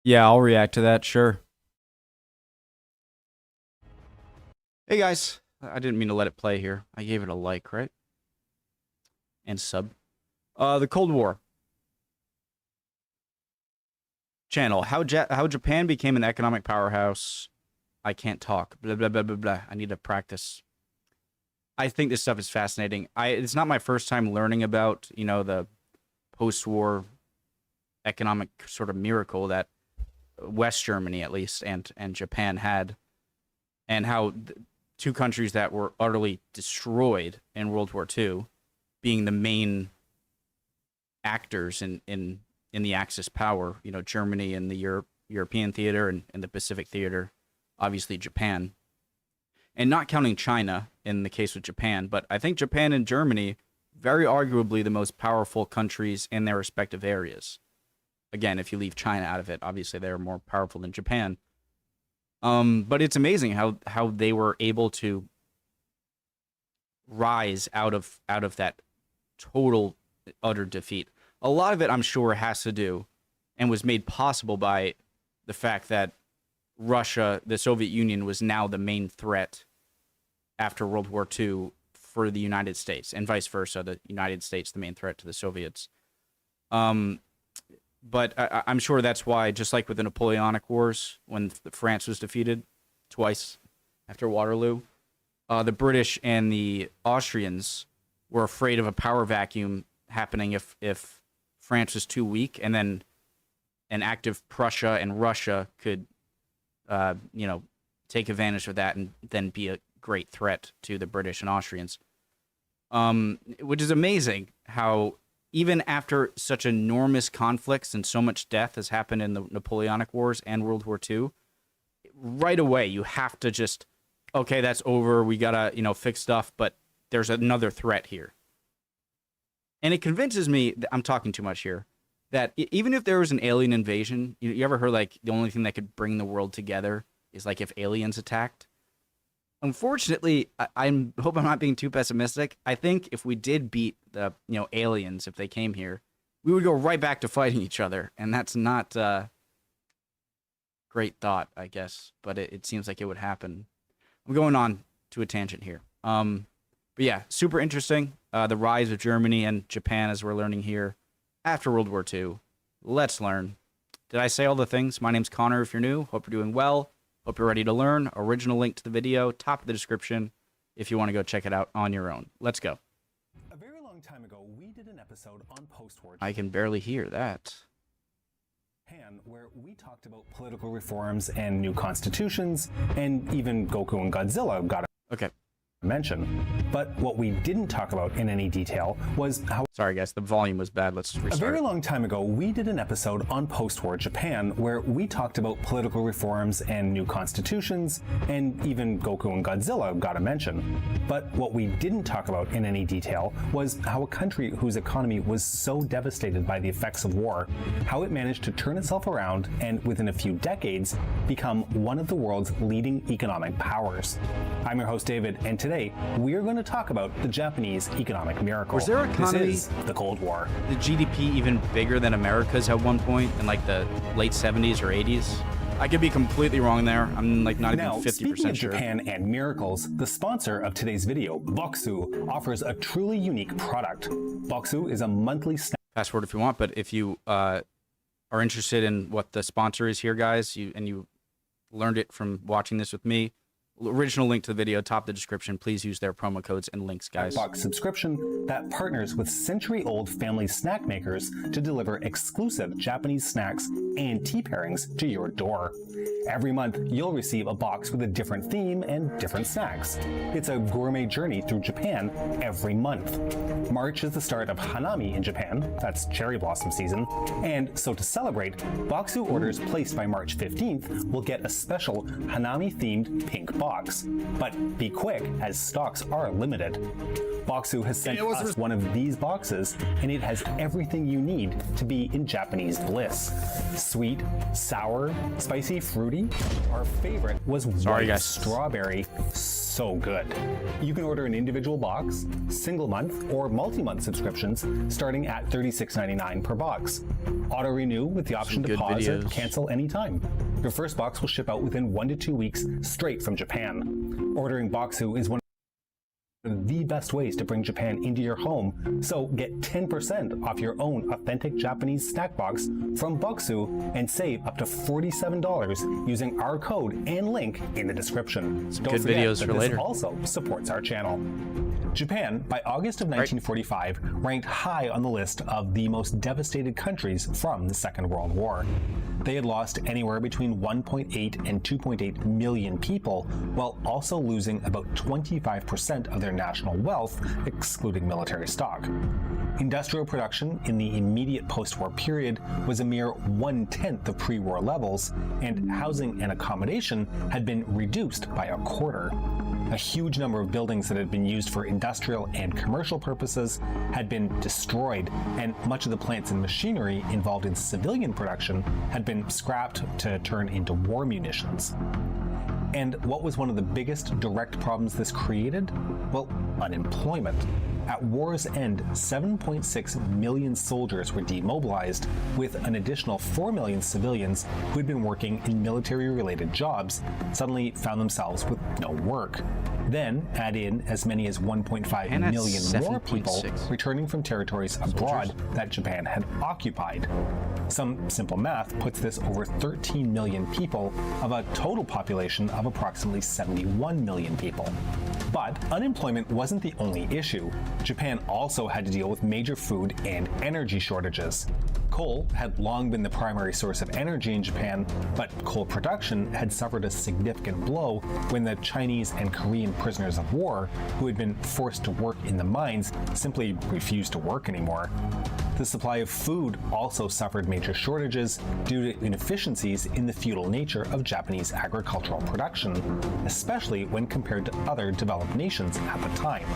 Yeah, I'll react to that, sure. Hey guys, I didn't mean to let it play here. I gave it a like, right? And sub. The Cold War. Channel. How Japan became an economic powerhouse. I can't talk. Blah, blah, blah, blah, blah. I need to practice. I think this stuff is fascinating. It's not my first time learning about, the post-war economic sort of miracle that West Germany, at least, and Japan had, and how two countries that were utterly destroyed in World War II, being the main actors in the Axis power, Germany in the European theater and the Pacific theater, obviously Japan, and not counting China in the case with Japan, but I think Japan and Germany, very arguably the most powerful countries in their respective areas. Again, if you leave China out of it, obviously they're more powerful than Japan. But it's amazing how they were able to rise out of that total utter defeat. A lot of it, I'm sure, has to do and was made possible by the fact that Russia, the Soviet Union, was now the main threat after World War II for the United States, and vice versa, the United States the main threat to the Soviets. But I'm sure that's why, just like with the Napoleonic Wars, when France was defeated twice after Waterloo, the British and the Austrians were afraid of a power vacuum happening if France was too weak, and then an active Prussia and Russia could, take advantage of that and then be a great threat to the British and Austrians. Which is amazing how even after such enormous conflicts and so much death has happened in the Napoleonic Wars and World War II, right away you have to just, okay, that's over. We gotta, fix stuff, but there's another threat here. And it convinces me, I'm talking too much here, that even if there was an alien invasion, you ever heard like the only thing that could bring the world together is like if aliens attacked? Unfortunately, I hope I'm not being too pessimistic. I think if we did beat the aliens, if they came here, we would go right back to fighting each other, and that's not great thought, I guess. But it seems like it would happen. I'm going on to a tangent here. But yeah, super interesting. The rise of Germany and Japan, as we're learning here after World War II. Let's learn. Did I say all the things? My name's Connor. If you're new, hope you're doing well. Hope you're ready to learn. Original link to the video, top of the description, if you want to go check it out on your own. Let's go. A very long time ago, we did an episode on post-war I can barely hear that. Japan, where we talked about political reforms and new constitutions, and even Goku and Godzilla got a mention. But what we didn't talk about in any detail was how... Sorry guys, the volume was bad. Let's restart. A very long time ago, we did an episode on post-war Japan where we talked about political reforms and new constitutions, and even Goku and Godzilla got a mention. But what we didn't talk about in any detail was how a country whose economy was so devastated by the effects of war, how it managed to turn itself around and within a few decades become one of the world's leading economic powers. I'm your host David, and today we are going to talk about the Japanese economic miracle. Was their economy, this is the Cold War. The GDP even bigger than America's at one point in like the late 70s or 80s? I could be completely wrong there. I'm like not even 50% sure. Speaking of Japan and miracles, the sponsor of today's video, Boxu, offers a truly unique product. Boxu is a monthly snack. Fast forward if you want, but if you are interested in what the sponsor is here, guys, you learned it from watching this with me, original link to the video, top of the description. Please use their promo codes and links, guys. Box subscription that partners with century-old family snack makers to deliver exclusive Japanese snacks and tea pairings to your door. Every month, you'll receive a box with a different theme and different snacks. It's a gourmet journey through Japan every month. March is the start of Hanami in Japan, that's cherry blossom season, and so to celebrate, Boxu orders placed by March 15th will get a special Hanami-themed pink box. But be quick, as stocks are limited. Boxu has sent us one of these boxes, and it has everything you need to be in Japanese bliss. Sweet, sour, spicy, fruity. Our favorite was white strawberry. so good. You can order an individual box, single month, or multi-month subscriptions starting at $36.99 per box. Auto-renew with the option to pause or cancel anytime. Your first box will ship out within 1 to 2 weeks straight from Japan. Ordering Boxu is one of the best ways to bring Japan into your home, so get 10% off your own authentic Japanese snack box from Boxu and save up to $47 using our code and link in the description. Some Don't good forget videos that for this later. also supports our channel. Japan, by August of 1945, ranked high on the list of the most devastated countries from the Second World War. They had lost anywhere between 1.8 and 2.8 million people, while also losing about 25% of their national wealth, excluding military stock. Industrial production in the immediate post-war period was a mere 1/10 of pre-war levels, and housing and accommodation had been reduced by a quarter. A huge number of buildings that had been used for industrial and commercial purposes had been destroyed, and much of the plants and machinery involved in civilian production had been scrapped to turn into war munitions. And what was one of the biggest direct problems this created? Well, unemployment. At war's end, 7.6 million soldiers were demobilized, with an additional 4 million civilians who had been working in military-related jobs suddenly found themselves with no work. Then add in as many as 1.5 million more people returning from territories abroad that Japan had occupied. Some simple math puts this over 13 million people of a total population of approximately 71 million people. But unemployment wasn't the only issue. Japan also had to deal with major food and energy shortages. Coal had long been the primary source of energy in Japan, but coal production had suffered a significant blow when the Chinese and Korean prisoners of war, who had been forced to work in the mines, simply refused to work anymore. The supply of food also suffered major shortages due to inefficiencies in the feudal nature of Japanese agricultural production, especially when compared to other developed nations at the time.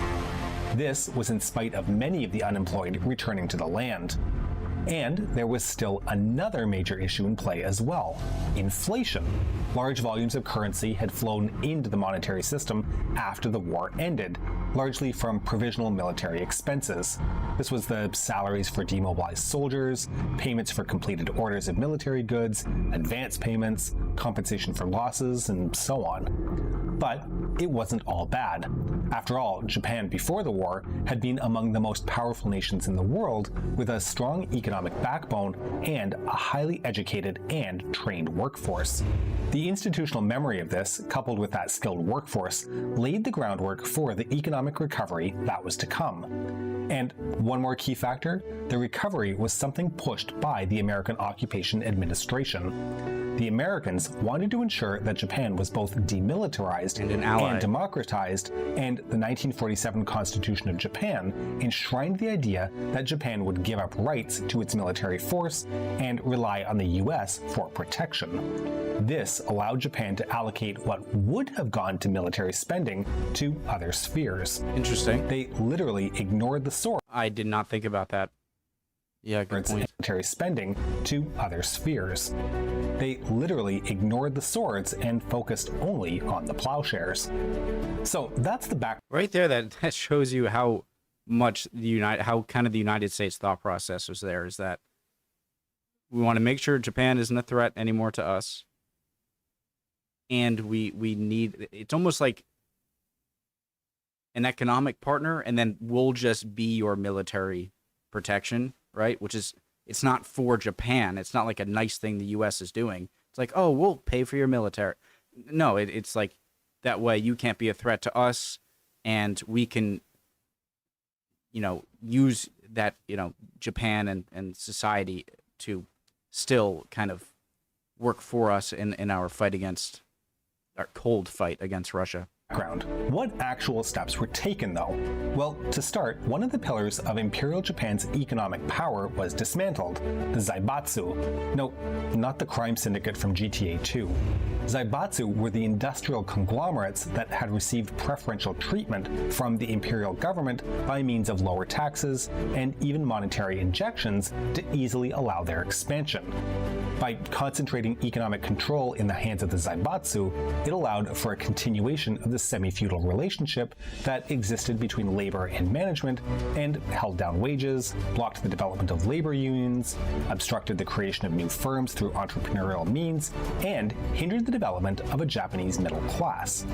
This was in spite of many of the unemployed returning to the land. And there was still another major issue in play as well: inflation. Large volumes of currency had flown into the monetary system after the war ended, largely from provisional military expenses. This was the salaries for demobilized soldiers, payments for completed orders of military goods, advance payments, compensation for losses, and so on. But it wasn't all bad. After all, Japan before the war had been among the most powerful nations in the world, with a strong economic backbone and a highly educated and trained workforce. The institutional memory of this, coupled with that skilled workforce, laid the groundwork for the economic recovery that was to come. And one more key factor, the recovery was something pushed by the American Occupation Administration. The Americans wanted to ensure that Japan was both demilitarized and an ally, and democratized, and the 1947 Constitution of Japan enshrined the idea that Japan would give up rights to its military force and rely on the US for protection. This allowed Japan to allocate what would have gone to military spending to other spheres. Interesting. They literally ignored the sword. I did not think about that. Yeah, good point. Military spending to other spheres. They literally ignored the swords and focused only on the plowshares. So that's the back. Right there, that shows you how much the United States thought process was there. Is that we want to make sure Japan isn't a threat anymore to us, and we need. It's almost like an economic partner, and then we'll just be your military protection. Right, which is, it's not for Japan. It's not like a nice thing the U.S. is doing. It's like, oh, we'll pay for your military. No, it's like that way you can't be a threat to us, and we can, use that, Japan and society to still kind of work for us in our fight against, our cold fight against Russia. What actual steps were taken, though? Well, to start, one of the pillars of Imperial Japan's economic power was dismantled, the Zaibatsu. No, not the crime syndicate from GTA 2. Zaibatsu were the industrial conglomerates that had received preferential treatment from the imperial government by means of lower taxes and even monetary injections to easily allow their expansion. By concentrating economic control in the hands of the zaibatsu, it allowed for a continuation of the semi-feudal relationship that existed between labor and management and held down wages, blocked the development of labor unions, obstructed the creation of new firms through entrepreneurial means, and hindered the development of a Japanese middle class.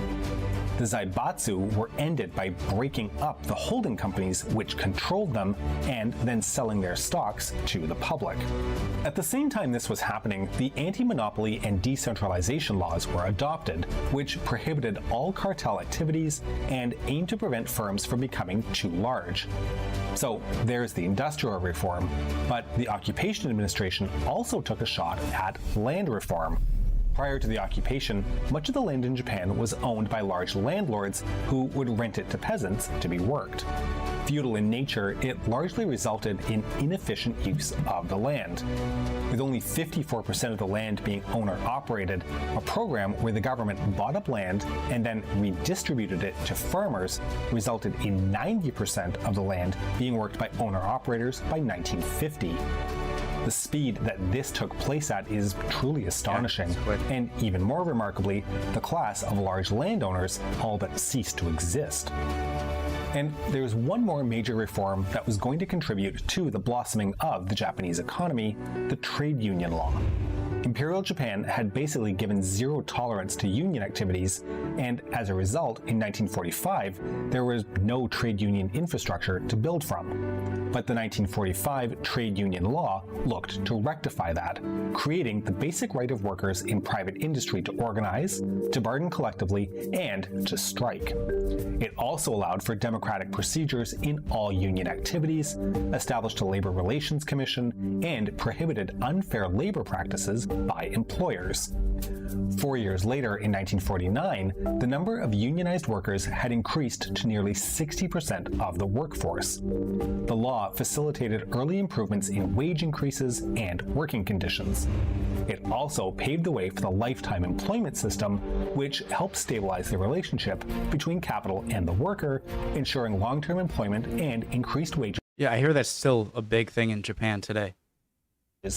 The zaibatsu were ended by breaking up the holding companies which controlled them and then selling their stocks to the public. At the same time this was happening, the anti-monopoly and decentralization laws were adopted, which prohibited all cartel activities and aimed to prevent firms from becoming too large. So there's the industrial reform, but the occupation administration also took a shot at land reform. Prior to the occupation, much of the land in Japan was owned by large landlords who would rent it to peasants to be worked. Feudal in nature, it largely resulted in inefficient use of the land. With only 54% of the land being owner-operated, a program where the government bought up land and then redistributed it to farmers resulted in 90% of the land being worked by owner-operators by 1950. The speed that this took place at is truly astonishing, and even more remarkably, the class of large landowners all but ceased to exist. And there's one more major reform that was going to contribute to the blossoming of the Japanese economy: the trade union law. Imperial Japan had basically given zero tolerance to union activities, and as a result, in 1945, there was no trade union infrastructure to build from. But the 1945 trade union law looked to rectify that, creating the basic right of workers in private industry to organize, to bargain collectively, and to strike. It also allowed for democratic procedures in all union activities, established a labor relations commission, and prohibited unfair labor practices by employers. 4 years later, in 1949, the number of unionized workers had increased to nearly 60% of the workforce. The law facilitated early improvements in wage increases and working conditions. It also paved the way for the lifetime employment system, which helped stabilize the relationship between capital and the worker, ensuring long-term employment and increased wages. Yeah, I hear that's still a big thing in Japan today.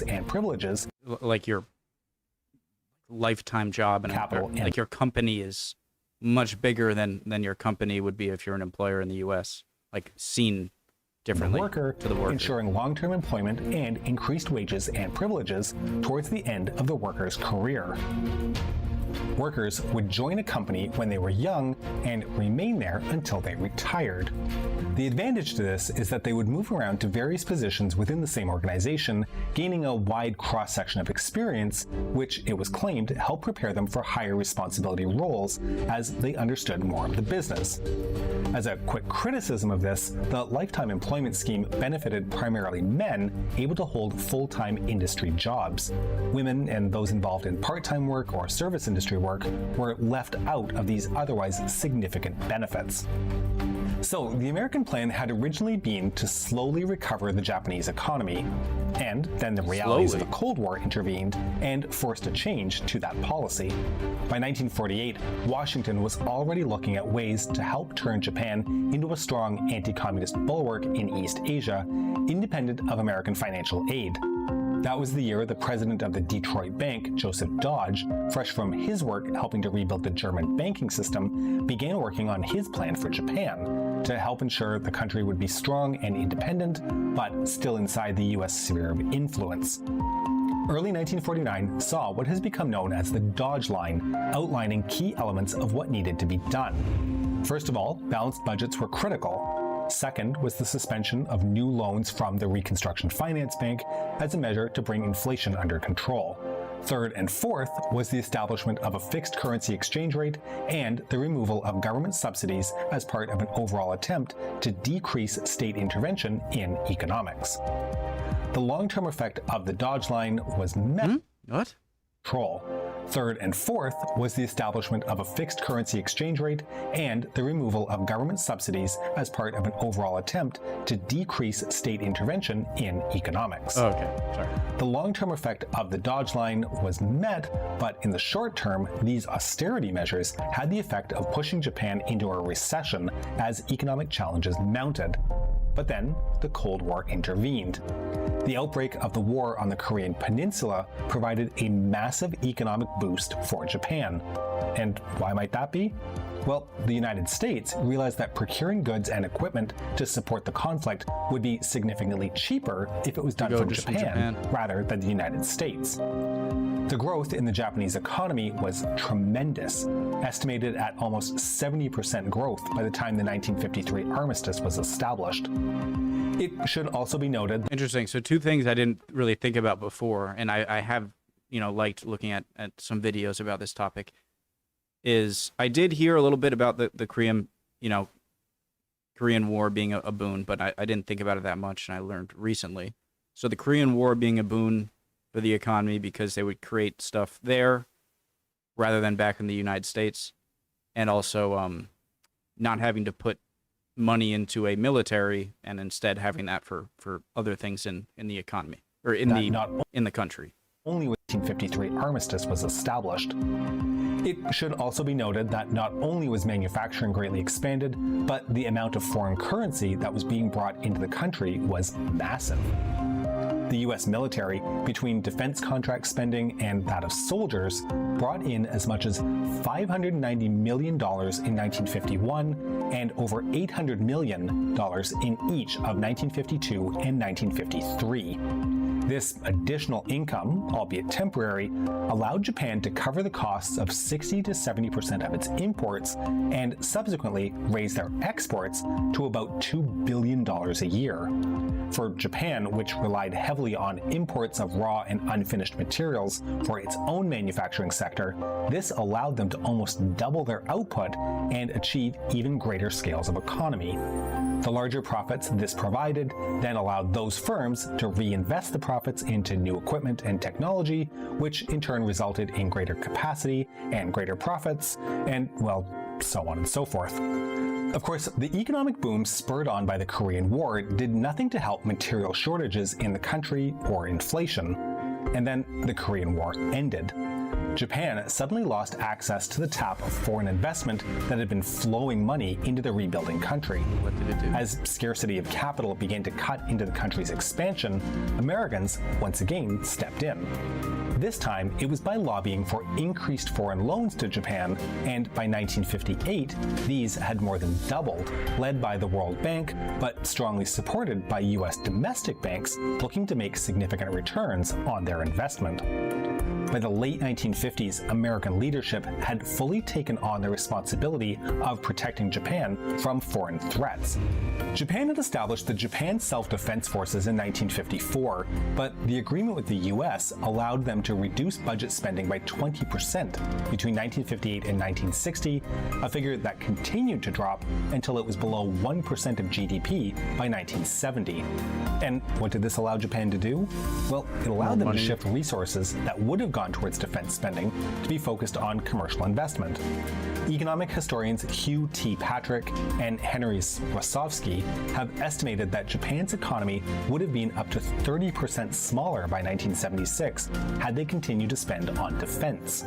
And privileges, like your lifetime job and capital, like your company is much bigger than your company would be if you're an employer in the U.S. Like seen differently to the worker, ensuring long-term employment and increased wages and privileges towards the end of the worker's career. Workers would join a company when they were young and remain there until they retired. The advantage to this is that they would move around to various positions within the same organization, gaining a wide cross-section of experience, which it was claimed helped prepare them for higher responsibility roles as they understood more of the business. As a quick criticism of this, the lifetime employment scheme benefited primarily men able to hold full-time industry jobs. Women and those involved in part-time work or service industry work were left out of these otherwise significant benefits. So the American plan had originally been to slowly recover the Japanese economy, and then the realities of the Cold War intervened and forced a change to that policy. By 1948, Washington was already looking at ways to help turn Japan into a strong anti-communist bulwark in East Asia, independent of American financial aid. That was the year the president of the Detroit Bank, Joseph Dodge, fresh from his work helping to rebuild the German banking system, began working on his plan for Japan to help ensure the country would be strong and independent, but still inside the U.S. sphere of influence. Early 1949 saw what has become known as the Dodge Line, outlining key elements of what needed to be done. First of all, balanced budgets were critical. Second was the suspension of new loans from the Reconstruction Finance Bank as a measure to bring inflation under control. Third and fourth was the establishment of a fixed currency exchange rate and the removal of government subsidies as part of an overall attempt to decrease state intervention in economics. The long-term effect of the Dodge Line was control. Third and fourth was the establishment of a fixed currency exchange rate and the removal of government subsidies as part of an overall attempt to decrease state intervention in economics. Oh, okay, sorry. The long-term effect of the Dodge Line was met, but in the short term, these austerity measures had the effect of pushing Japan into a recession as economic challenges mounted. But then the Cold War intervened. The outbreak of the war on the Korean Peninsula provided a massive economic boost for Japan. And why might that be? Well, the United States realized that procuring goods and equipment to support the conflict would be significantly cheaper if it was done from Japan rather than the United States. The growth in the Japanese economy was tremendous, estimated at almost 70% growth by the time the 1953 armistice was established. It should also be noted. Interesting. So two things I didn't really think about before, and I have, liked looking at some videos about this topic, is I did hear a little bit about the Korean War being a boon, but I didn't think about it that much, and I learned recently. So the Korean War being a boon for the economy because they would create stuff there rather than back in the United States, and also not having to put money into a military and instead having that for other things in the economy or in the country. Only when the 1953 armistice was established. It should also be noted that not only was manufacturing greatly expanded, but the amount of foreign currency that was being brought into the country was massive. The US military, between defense contract spending and that of soldiers, brought in as much as $590 million in 1951 and over $800 million in each of 1952 and 1953. This additional income, albeit temporary, allowed Japan to cover the costs of 60 to 70% of its imports and subsequently raise their exports to about $2 billion a year. For Japan, which relied heavily on imports of raw and unfinished materials for its own manufacturing sector, this allowed them to almost double their output and achieve even greater scales of economy. The larger profits this provided then allowed those firms to reinvest the profits into new equipment and technology, which in turn resulted in greater capacity and greater profits, and, well, so on and so forth. Of course, the economic boom spurred on by the Korean War did nothing to help material shortages in the country or inflation. And then the Korean War ended. Japan suddenly lost access to the tap of foreign investment that had been flowing money into the rebuilding country. What did it do? As scarcity of capital began to cut into the country's expansion, Americans once again stepped in. This time, it was by lobbying for increased foreign loans to Japan, and by 1958, these had more than doubled, led by the World Bank, but strongly supported by US domestic banks looking to make significant returns on their investment. By the late 1950s, American leadership had fully taken on the responsibility of protecting Japan from foreign threats. Japan had established the Japan Self-Defense Forces in 1954, but the agreement with the US allowed them to reduce budget spending by 20% between 1958 and 1960, a figure that continued to drop until it was below 1% of GDP by 1970. And what did this allow Japan to do? Well, it allowed them to shift resources that would have gone towards defense spending to be focused on commercial investment. Economic historians Hugh T. Patrick and Henry Wasowski have estimated that Japan's economy would have been up to 30% smaller by 1976 had they continued to spend on defense.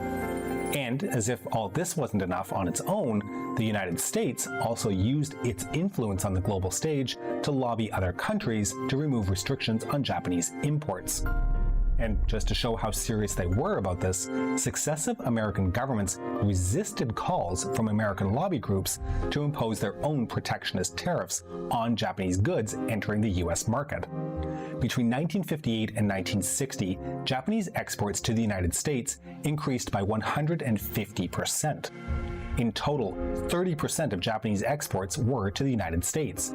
And as if all this wasn't enough on its own, the United States also used its influence on the global stage to lobby other countries to remove restrictions on Japanese imports. And just to show how serious they were about this, successive American governments resisted calls from American lobby groups to impose their own protectionist tariffs on Japanese goods entering the US market. Between 1958 and 1960, Japanese exports to the United States increased by 150%. In total, 30% of Japanese exports were to the United States.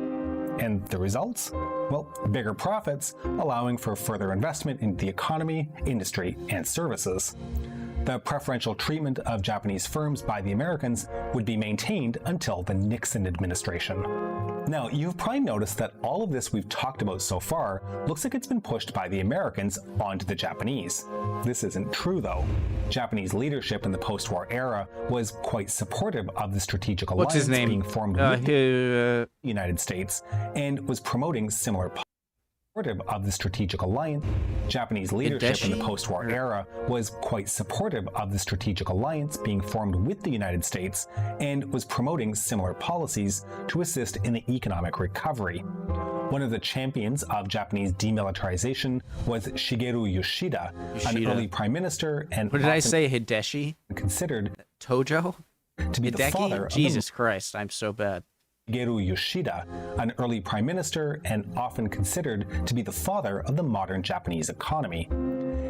And the results? Well, bigger profits, allowing for further investment in the economy, industry, and services. The preferential treatment of Japanese firms by the Americans would be maintained until the Nixon administration. Now, you've probably noticed that all of this we've talked about so far looks like it's been pushed by the Americans onto the Japanese. This isn't true, though. Japanese leadership in the post-war era was quite supportive of the strategic alliance being formed with the United States and was promoting similar of the strategic alliance. Japanese leadership in the post-war era was quite supportive of the strategic alliance being formed with the United States and was promoting similar policies to assist in the economic recovery. One of the champions of Japanese demilitarization was Shigeru Yoshida, an early prime minister and what did I say, Hideshi? Considered Tojo? to be the father of Jesus Christ, I'm so bad. Shigeru Yoshida, an early prime minister and often considered to be the father of the modern Japanese economy.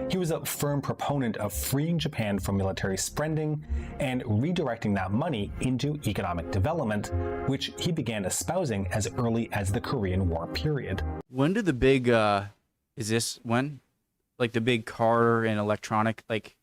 He was a firm proponent of freeing Japan from military spending and redirecting that money into economic development, which he began espousing as early as the Korean War period. When did the big, is this when? Like the big car and electronic, like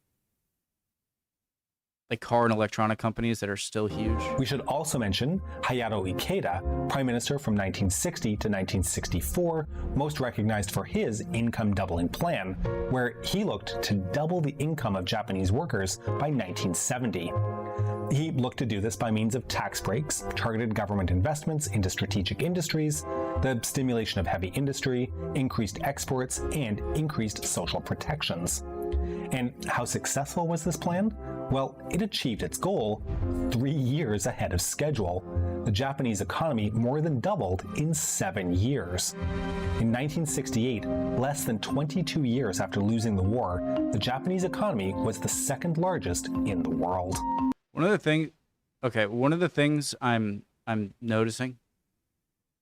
car and electronic companies that are still huge? We should also mention Hayato Ikeda, prime minister from 1960 to 1964, most recognized for his income doubling plan, where he looked to double the income of Japanese workers by 1970. He looked to do this by means of tax breaks, targeted government investments into strategic industries, the stimulation of heavy industry, increased exports, and increased social protections. And how successful was this plan? Well, it achieved its goal 3 years ahead of schedule. The Japanese economy more than doubled in 7 years. In 1968, less than 22 years after losing the war, the Japanese economy was the second largest in the world. One of the things I'm noticing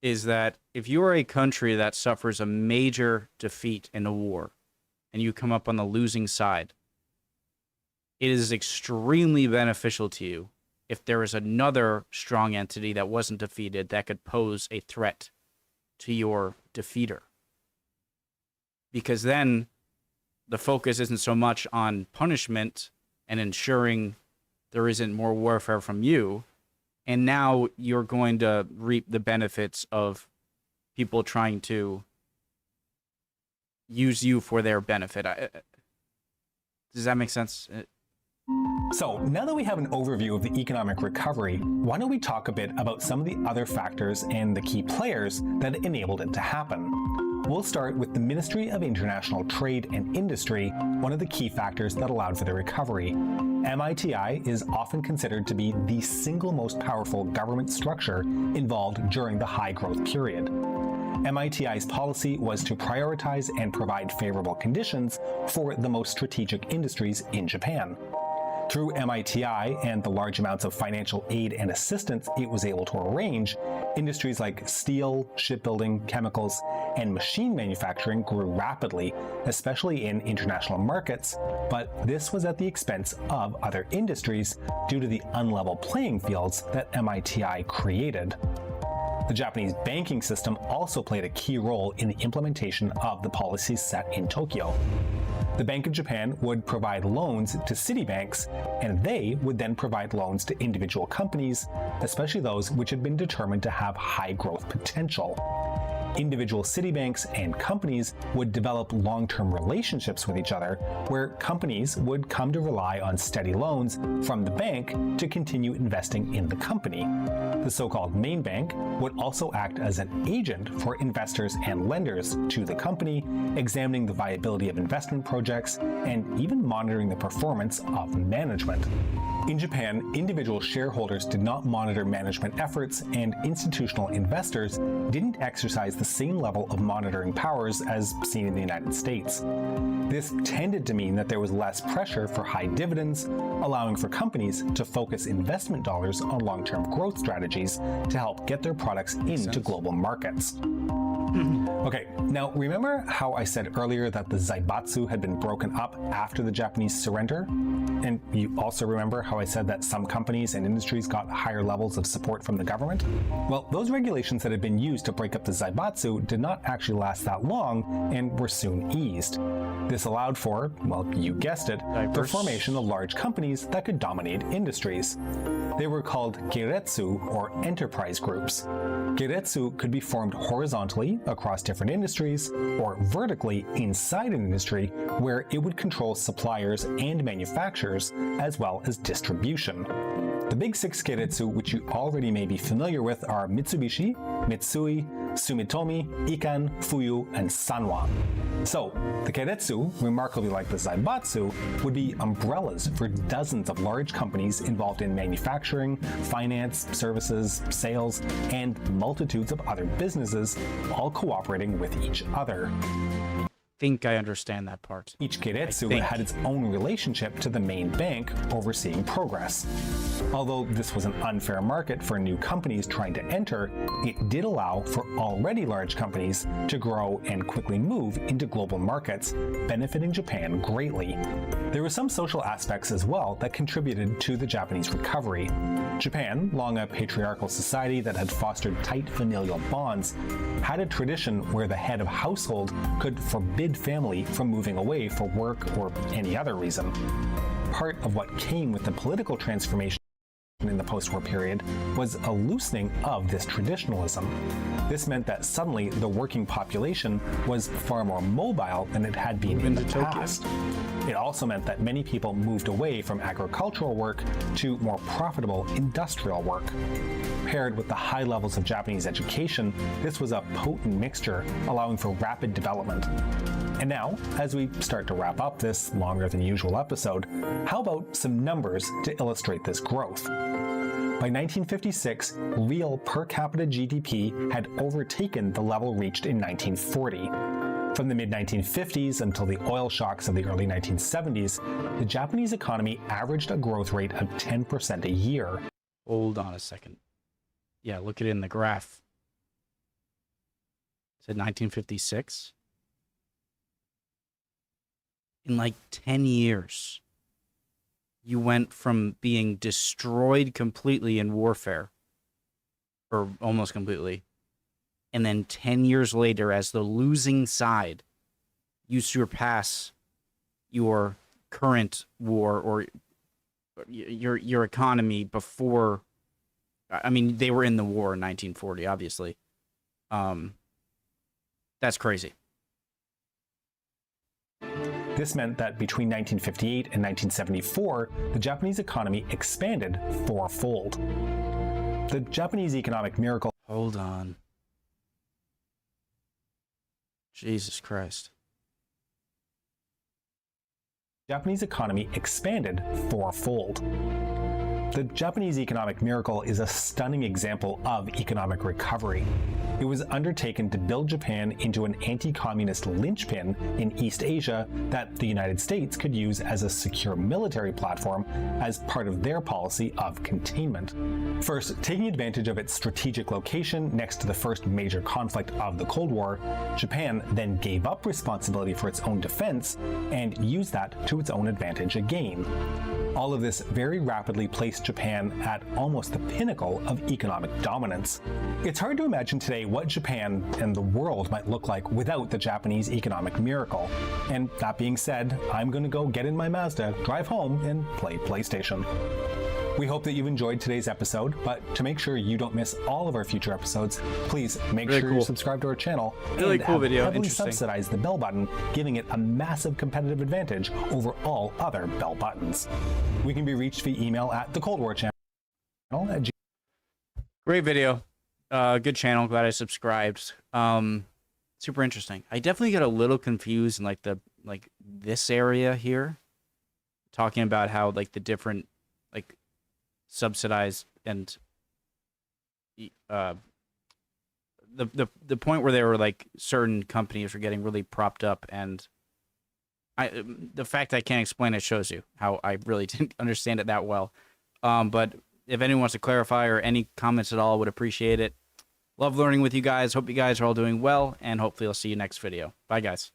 is that if you are a country that suffers a major defeat in a war and you come up on the losing side, it is extremely beneficial to you if there is another strong entity that wasn't defeated that could pose a threat to your defeater. Because then the focus isn't so much on punishment and ensuring there isn't more warfare from you, and now you're going to reap the benefits of people trying to use you for their benefit. Does that make sense? So now that we have an overview of the economic recovery, why don't we talk a bit about some of the other factors and the key players that enabled it to happen. We'll start with the Ministry of International Trade and Industry, one of the key factors that allowed for the recovery. MITI is often considered to be the single most powerful government structure involved during the high growth period. MITI's policy was to prioritize and provide favorable conditions for the most strategic industries in Japan. Through MITI and the large amounts of financial aid and assistance it was able to arrange, industries like steel, shipbuilding, chemicals, and machine manufacturing grew rapidly, especially in international markets, but this was at the expense of other industries due to the unlevel playing fields that MITI created. The Japanese banking system also played a key role in the implementation of the policies set in Tokyo. The Bank of Japan would provide loans to city banks, and they would then provide loans to individual companies, especially those which had been determined to have high growth potential. Individual city banks and companies would develop long-term relationships with each other, where companies would come to rely on steady loans from the bank to continue investing in the company. The so-called main bank would also act as an agent for investors and lenders to the company, examining the viability of investment projects and even monitoring the performance of management. In Japan, individual shareholders did not monitor management efforts, and institutional investors didn't exercise the same level of monitoring powers as seen in the United States. This tended to mean that there was less pressure for high dividends, allowing for companies to focus investment dollars on long-term growth strategies to help get their products into global markets. Okay, now remember how I said earlier that the Zaibatsu had been broken up after the Japanese surrender? And you also remember how I said that some companies and industries got higher levels of support from the government? Well, those regulations that had been used to break up the Zaibatsu did not actually last that long and were soon eased. This allowed for, well, you guessed it, the formation of large companies that could dominate industries. They were called keiretsu, or enterprise groups. Keiretsu could be formed horizontally across different industries, or vertically inside an industry where it would control suppliers and manufacturers, as well as distribution. The big six keiretsu, which you already may be familiar with, are Mitsubishi, Mitsui, Sumitomi, Ikan, Fuyu, and Sanwa. So, the Ketsu, remarkably like the Zaibatsu, would be umbrellas for dozens of large companies involved in manufacturing, finance, services, sales, and multitudes of other businesses, all cooperating with each other. Think I understand that part. Each Ketsu had its own relationship to the main bank overseeing progress. Although this was an unfair market for new companies trying to enter, it did allow for already large companies to grow and quickly move into global markets, benefiting Japan greatly. There were some social aspects as well that contributed to the Japanese recovery. Japan, long a patriarchal society that had fostered tight familial bonds, had a tradition where the head of household could forbid family from moving away for work or any other reason. Part of what came with the political transformation in the post-war period was a loosening of this traditionalism. This meant that suddenly the working population was far more mobile than it had been in the past. It also meant that many people moved away from agricultural work to more profitable industrial work. Paired with the high levels of Japanese education, this was a potent mixture, allowing for rapid development. And now, as we start to wrap up this longer than usual episode, how about some numbers to illustrate this growth? By 1956, real per capita GDP had overtaken the level reached in 1940. From the mid-1950s until the oil shocks of the early 1970s, the Japanese economy averaged a growth rate of 10% a year. Hold on a second. Yeah, look at it in the graph. It said 1956. In like 10 years, you went from being destroyed completely in warfare, or almost completely, and then 10 years later, as the losing side, you surpass your current war or your economy before. I mean, they were in the war in 1940, obviously. That's crazy. This meant that between 1958 and 1974, the Japanese economy expanded fourfold. The Japanese economic miracle. Hold on. Jesus Christ. Japanese economy expanded fourfold. The Japanese economic miracle is a stunning example of economic recovery. It was undertaken to build Japan into an anti-communist linchpin in East Asia that the United States could use as a secure military platform as part of their policy of containment. First, taking advantage of its strategic location next to the first major conflict of the Cold War, Japan then gave up responsibility for its own defense and used that to its own advantage again. All of this very rapidly placed Japan at almost the pinnacle of economic dominance. It's hard to imagine today what Japan and the world might look like without the Japanese economic miracle. And that being said, I'm going to go get in my Mazda, drive home, and play PlayStation. We hope that you've enjoyed today's episode, but to make sure you don't miss all of our future episodes, please make sure you're subscribed to our channel and heavily subsidize the bell button, giving it a massive competitive advantage over all other bell buttons. We can be reached via email at the Cold War channel. Great video. Good channel. Glad I subscribed. Super interesting. I definitely got a little confused in like this area here, talking about how like the different like subsidized and the point where they were like certain companies were getting really propped up, and the fact I can't explain it shows you how I really didn't understand it that well. But if anyone wants to clarify or any comments at all, I would appreciate it. Love learning with you guys. Hope you guys are all doing well, and hopefully I'll see you next video. Bye, guys.